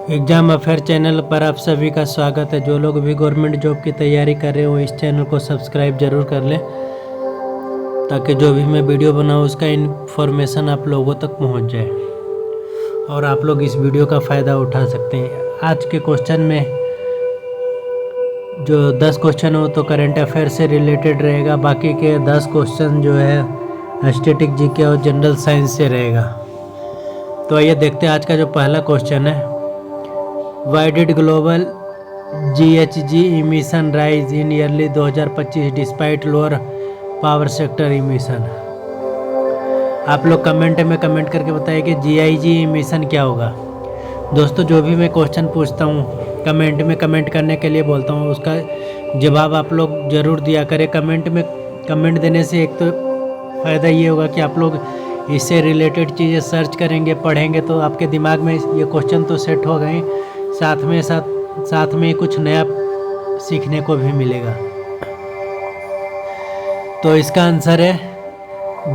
Exam affair channel पर आप सभी का स्वागत है। जो लोग भी गवर्नमेंट जॉब की तैयारी कर रहे हो इस चैनल को सब्सक्राइब ज़रूर कर लें, ताकि जो भी मैं वीडियो बनाऊँ उसका इन्फॉर्मेशन आप लोगों तक पहुंच जाए और आप लोग इस वीडियो का फ़ायदा उठा सकते हैं। आज के क्वेश्चन में जो 10 क्वेश्चन हो तो करंट अफेयर से रिलेटेड रहेगा, बाकी के 10 क्वेश्चन जो है स्टैटिक जीके और जनरल साइंस से रहेगा। तो आइए देखते हैं आज का जो पहला क्वेश्चन है। Why did global GHG emission rise in yearly 2025 despite lower power sector emission? आप लोग कमेंट में कमेंट करके बताइए कि GHG emission क्या होगा। दोस्तों, जो भी मैं क्वेश्चन पूछता हूँ कमेंट में कमेंट करने के लिए बोलता हूँ, उसका जवाब आप लोग ज़रूर दिया करें। कमेंट में कमेंट देने से एक तो फ़ायदा ये होगा कि आप लोग इससे रिलेटेड चीज़ें सर्च करेंगे, पढ़ेंगे, तो आपके दिमाग में ये क्वेश्चन तो सेट हो गए, साथ में कुछ नया सीखने को भी मिलेगा। तो इसका आंसर है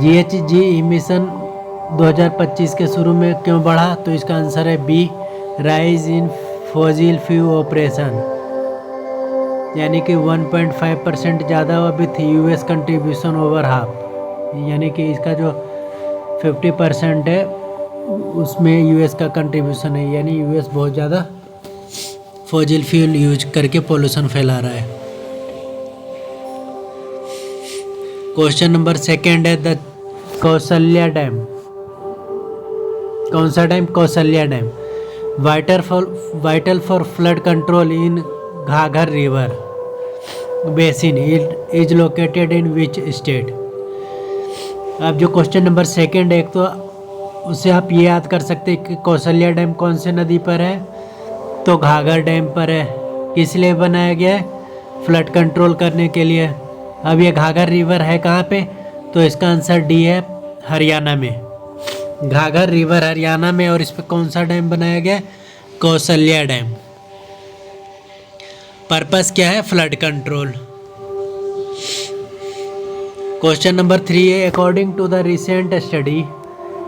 GHG इमिशन 2025 के शुरू में क्यों बढ़ा, तो इसका आंसर है B, rise in fossil fuel operation, यानी कि 1.5% ज़्यादा हुआ with US contribution over half, यानी कि इसका जो 50% है उसमें US का कंट्रीब्यूशन है, यानी US बहुत ज़्यादा फॉसिल फ्यूल यूज करके पोल्यूशन फैला रहा है। क्वेश्चन नंबर सेकेंड है द कौशल्या डैम। कौन सा dam? Kaushalya dam. Vital for flood control in घाघर river basin is located in which state. अब जो क्वेश्चन नंबर सेकेंड है, एक तो उसे आप ये याद कर सकते हैं कि कौशल्या डैम कौन से नदी पर है, तो घाघर डैम पर है। किस लिए बनाया गया है? फ्लड कंट्रोल करने के लिए। अब ये घाघर रिवर है कहाँ पे, तो इसका आंसर डी है, हरियाणा में। घाघर रिवर हरियाणा में, और इस पर कौन सा डैम बनाया गया है? कौशल्या डैम। पर्पस क्या है? Flood control. क्वेश्चन नंबर 3 है according to the recent study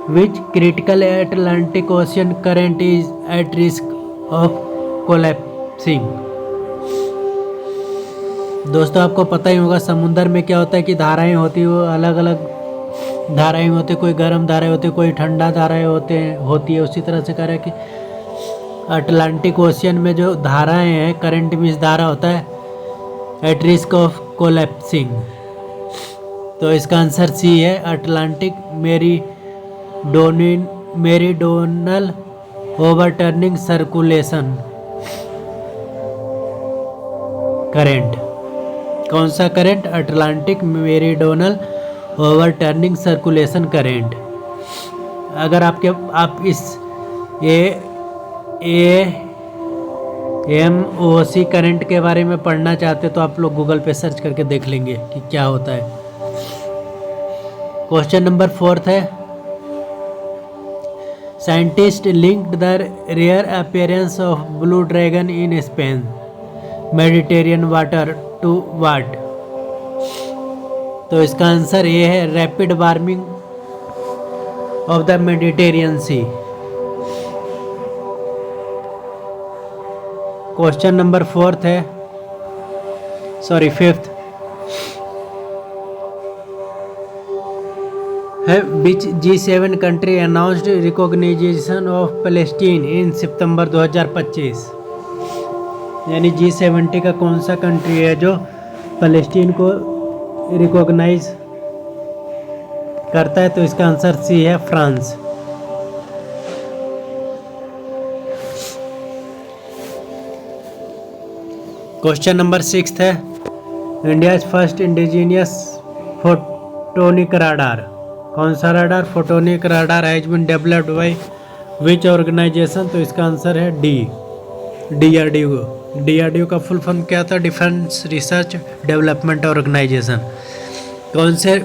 which critical Atlantic ocean current is at risk of collapsing. दोस्तों, आपको पता ही होगा समुद्र में क्या होता है कि धाराएं होती है, अलग अलग धाराएं होती है, कोई गर्म धाराएं होती है, कोई ठंडा धाराएं होती है। उसी तरह से कह रहा है कि अटलांटिक ओशियन में जो धाराएं हैं, करंट मींस धारा होता है, एट रिस्क ऑफ कोलैप्सिंग। तो इसका आंसर सी है, Atlantic meridional overturning circulation current. कौन सा current? Atlantic meridional overturning circulation current. अगर आप इस AMOC करंट के बारे में पढ़ना चाहते तो आप लोग गूगल पे सर्च करके देख लेंगे कि क्या होता है। क्वेश्चन नंबर 4 है scientist linked the rare appearance of blue dragon in Spain Mediterranean water to what. तो इसका आंसर ये है, rapid warming of the Mediterranean sea. Question number 5 है which G7 country announced recognition of Palestine in सितंबर 2025। यानी G70 का कौन सा country है जो पैलेस्टीन को रिकॉग्नाइज करता है, तो इसका आंसर सी है, फ्रांस। क्वेश्चन नंबर 6 है India first indigenous photonic radar. कौन सा radar? Photonic radar has been developed by which organisation, तो इसका आंसर है डी, DRDO। DRDO का फुल फॉर्म क्या था? Defence research development organisation. कौन से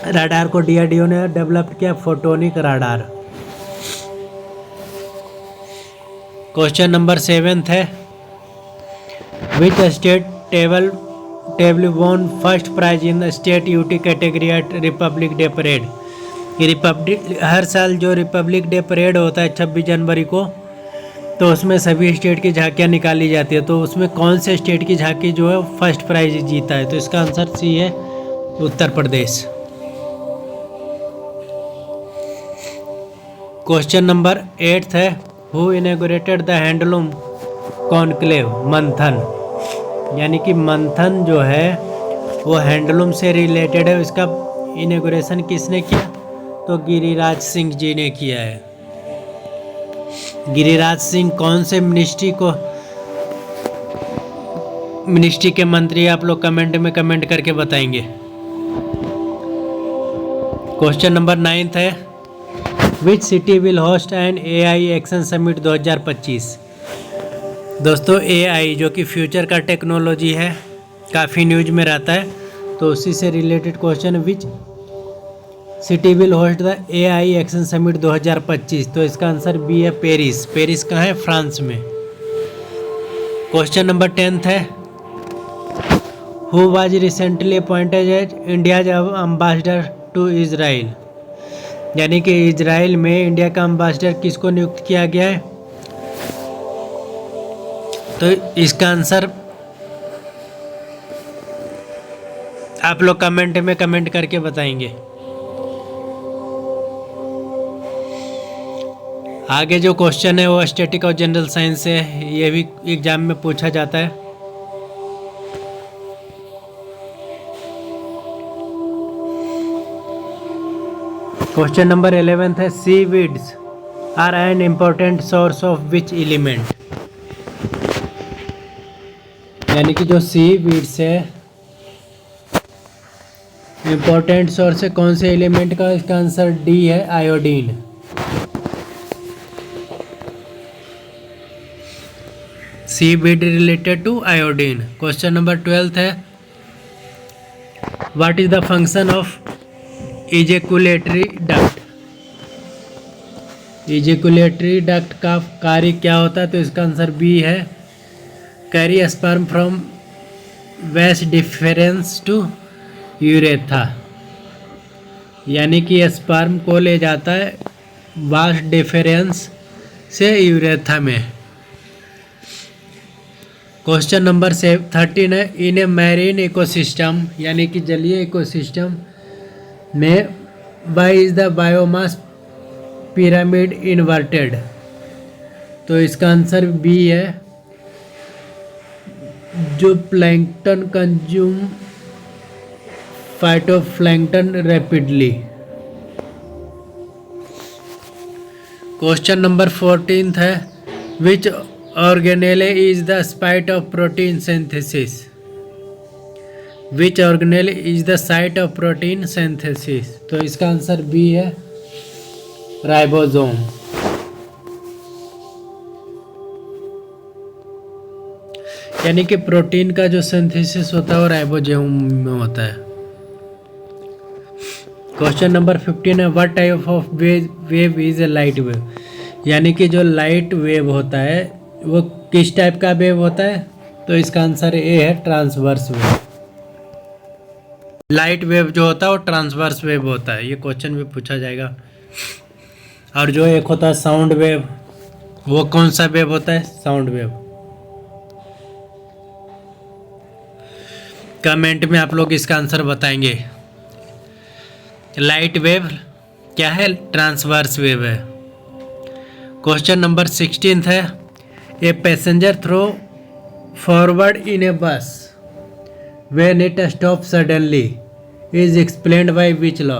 राडार को DRDO ने डेवलप किया? Photonic radar. क्वेश्चन नंबर 7 है which state table won first prize in state UT category at republic day parade. हर साल जो रिपब्लिक डे परेड होता है 26 जनवरी को, तो उसमें सभी स्टेट की झांकियाँ निकाली जाती है, तो उसमें कौन से स्टेट की झांकी जो है फर्स्ट प्राइज जीता है? तो इसका आंसर सी है, उत्तर प्रदेश। क्वेश्चन नंबर 8 है, who inaugurated the handloom conclave मंथन? यानी कि मंथन जो है वो हैंडलूम से रिलेटेड है, इसका इनॉग्रेशन किसने किया? तो गिरिराज सिंह जी ने किया है। गिरिराज सिंह कौन से मिनिस्ट्री के मंत्री? आप लोग कमेंट में कमेंट करके बताएंगे। क्वेश्चन नंबर 9 है, which city will host an AI action summit 2025? दोस्तों AI जो कि फ्यूचर का टेक्नोलॉजी है, काफ़ी न्यूज में रहता है, तो उसी से related question, which city will host the AI action summit 2025? तो इसका आंसर बी है, पेरिस। पेरिस कहाँ है? फ्रांस में। क्वेश्चन नंबर 10 है, who was recently appointed as India's ambassador to Israel? यानी कि इजराइल में इंडिया का एम्बेसडर किसको नियुक्त किया गया है? तो इसका आंसर आप लोग कमेंट में कमेंट करके बताएंगे। आगे जो क्वेश्चन है वो स्टैटिक और जनरल साइंस से है, ये भी एग्जाम में पूछा जाता है। क्वेश्चन नंबर 11 है, sea weeds are an important source of which element? यानी कि जो सी वीड्स है इम्पोर्टेंट सोर्स है कौन से एलिमेंट का? इसका आंसर डी है, iodine. Sea weed related to iodine. Question number 12 है, what is the function of ejaculatory duct? Ejaculatory duct का कार्य क्या होता है? तो इसका आंसर बी है, carry sperm from vas deferens to urethra. यानी कि स्पर्म को ले जाता है वास्ट डिफरेंस से यूरेथा में। क्वेश्चन नंबर 13 है, इन ए मैरीन इकोसिस्टम, यानी कि जलीय इकोसिस्टम में why is the biomass pyramid inverted? तो इसका आंसर बी है, जो plankton consume phytoplankton rapidly. Question number 14 है, which organelle is the site of protein synthesis? Which organelle is the site of protein synthesis? तो इसका answer B है, ribosome. यानी कि प्रोटीन का जो सिंथेसिस होता है वो राइबोसोम में होता है। क्वेश्चन नंबर 15 है, what type of wave is a light wave? यानी कि जो लाइट वेव होता है वो किस टाइप का वेव होता है? तो इसका आंसर ए है, ट्रांसवर्स वेव। लाइट वेव जो होता है वो ट्रांसवर्स वेव होता है, ये क्वेश्चन भी पूछा जाएगा। और जो एक होता है साउंड वेव, वो कौन सा वेव होता है? Sound wave. कमेंट में आप लोग इसका आंसर बताएंगे। लाइट वेव क्या है? ट्रांसवर्स वेव है। क्वेश्चन नंबर 16 है, a passenger throw forward in a bus when it stop suddenly is explained by which law?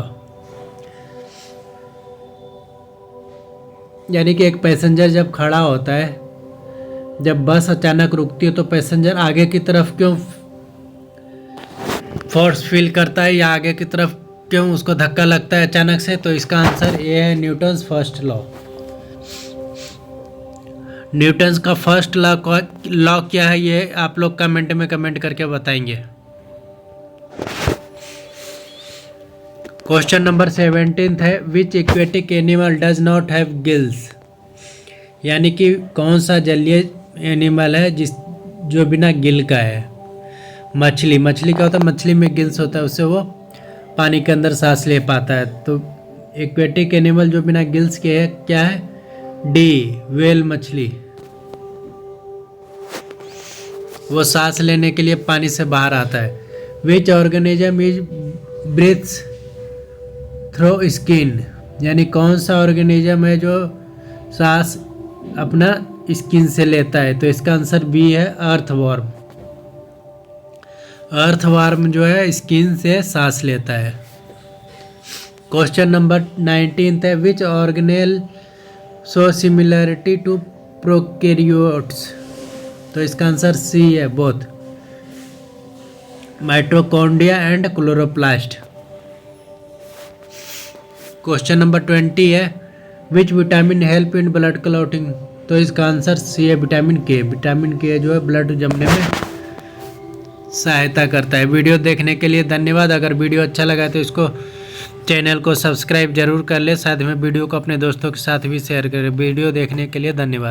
यानी कि एक पैसेंजर जब खड़ा होता है, जब बस अचानक रुकती है, तो पैसेंजर आगे की तरफ क्यों फोर्स फील करता है, या आगे की तरफ क्यों उसको धक्का लगता है अचानक से? तो इसका आंसर ये है, न्यूटन्स फर्स्ट लॉ। न्यूटन्स का फर्स्ट लॉ क्या है, ये आप लोग कमेंट में कमेंट करके बताएंगे। क्वेश्चन नंबर 17 है, which aquatic animal does not have gills? यानी कि कौन सा जलीय एनिमल है जो बिना गिल का है? मछली। मछली क्या होता है? मछली में गिल्स होता है, उससे वो पानी के अंदर सांस ले पाता है। तो एक्वेटिक एनिमल जो बिना गिल्स के है क्या है? डी, व्हेल मछली। वो सांस लेने के लिए पानी से बाहर आता है। Which organism is breathes through skin, यानी कौन सा ऑर्गेनिज्म है जो सांस अपना स्किन से लेता है? तो इसका आंसर बी है, अर्थवॉर्म। अर्थवॉर्म जो है स्किन से सांस लेता है। क्वेश्चन नंबर 19 है, which organelle show similarity to prokaryotes? तो इसका आंसर सी है, both, mitochondria and chloroplast. Question number 20 है, which vitamin help in blood clotting? तो इसका आंसर सी है, विटामिन के। विटामिन के जो है ब्लड जमने में सहायता करता है। वीडियो देखने के लिए धन्यवाद। अगर वीडियो अच्छा लगा तो इसको चैनल को सब्सक्राइब जरूर कर ले, साथ में वीडियो को अपने दोस्तों के साथ भी शेयर करें। वीडियो देखने के लिए धन्यवाद।